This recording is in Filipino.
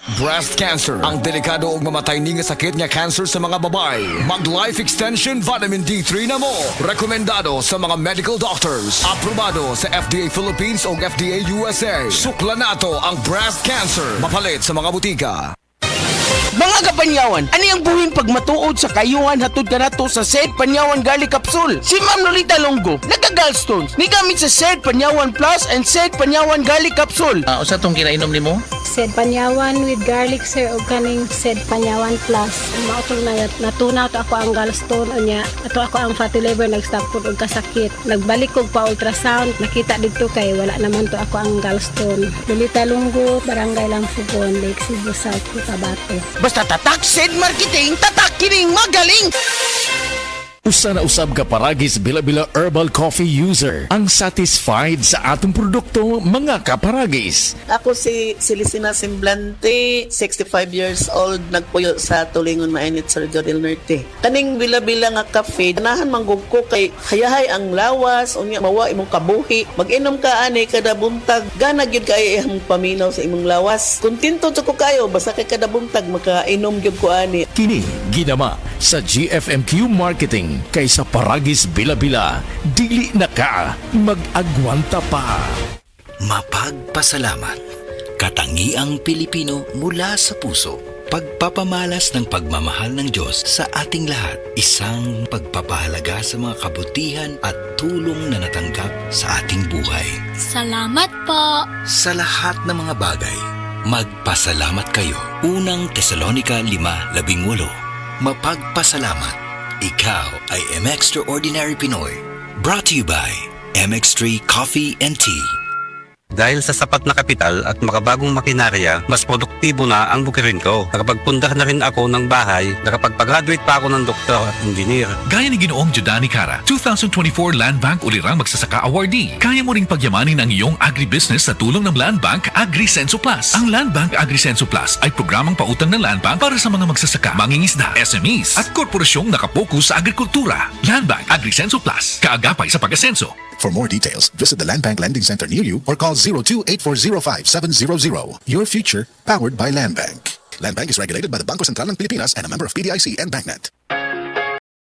Breast cancer, ang delikado ug mamatay ni nga sakit nga cancer sa mga babae. Mag Life Extension Vitamin D3 na mo. Rekomendado sa mga medical doctors. Aprobado sa FDA Philippines ug FDA USA. Sukla nato ang breast cancer. Mapalit sa mga butika. Mga kapanyawan, ani ang buhing pagmatuod sa kayuhan hatod kanato sa Sed Panyawan Garlic Capsule. Si Ma'am Lolita Longo, nagka-gallstones, ni gamit sa Sed Panyawan Plus and Sed Panyawan Garlic Capsule. Usa tong kinainom nimo? Sed Panyawan with garlic sir o kaning Sed Panyawan Plus. Mautong na natunaw to ako ang gallstone unya. Ato ako ang fatty liver nag-stop food og kasakit. Nagbalik kog pa ultrasound, nakita dito kay wala naman to ako ang gallstone. Lolita Longo, Barangay Lampugon, Lake Cebu South, Cotabato. Basta tatak Sed Marketing, tatak kining magaling! Usa na usab ka paragis Bila-Bila Herbal Coffee user ang satisfied sa atong produkto, mga kaparagis. Ako si Celisina Semblante, 65 years old, nagpuyo sa Tulingon Mainit, Surigao del Norte. Kaning bila-bila nga kafe, ganahan manggug ko kay hayahay ang lawas, unya mawa imong kabuhi. Mag-inom ka ani kada buntag, gana gyud kay imong paminaw sa imong lawas. Kontento jud ko kayo basta kay kada buntag makainom gyud ko ani. Kini ginama sa GFMQ Marketing kaysa paragis Bila-Bila. Dili na ka mag-agwanta pa. Mapagpasalamat. Katangiang Pilipino mula sa puso. Pagpapamalas ng pagmamahal ng Diyos sa ating lahat. Isang pagpapahalaga sa mga kabutihan at tulong na natanggap sa ating buhay. Salamat po! Sa lahat ng mga bagay, magpasalamat kayo. Unang Tesalonica 5:18. Mapagpasalamat. Ikaw ay M-Extraordinary Pinoy. Brought to you by MX3 Coffee and Tea. Dahil sa sapat na kapital at makabagong makinarya, mas produktibo na ang bukirin ko. Nakapagpundar na rin ako ng bahay, nakapagpag-graduate pa ako ng doktor at engineer. Gaya ni Ginoong Jodani Cara, 2024 Land Bank Ulirang Magsasaka Awardee. Kaya mo ring pagyamanin ang iyong agribusiness sa tulong ng Land Bank AgriSenso Plus. Ang Land Bank AgriSenso Plus ay programang pautang ng Land Bank para sa mga magsasaka, mangingisda, SMEs at korporasyong nakapokus sa agrikultura. Land Bank AgriSenso Plus, kaagapay sa pag-asenso. For more details, visit the Land Bank Lending Center near you or call 02-8405-700. Your future, powered by Land Bank. Land Bank is regulated by the Bangko Sentral ng Pilipinas and a member of PDIC and BancNet.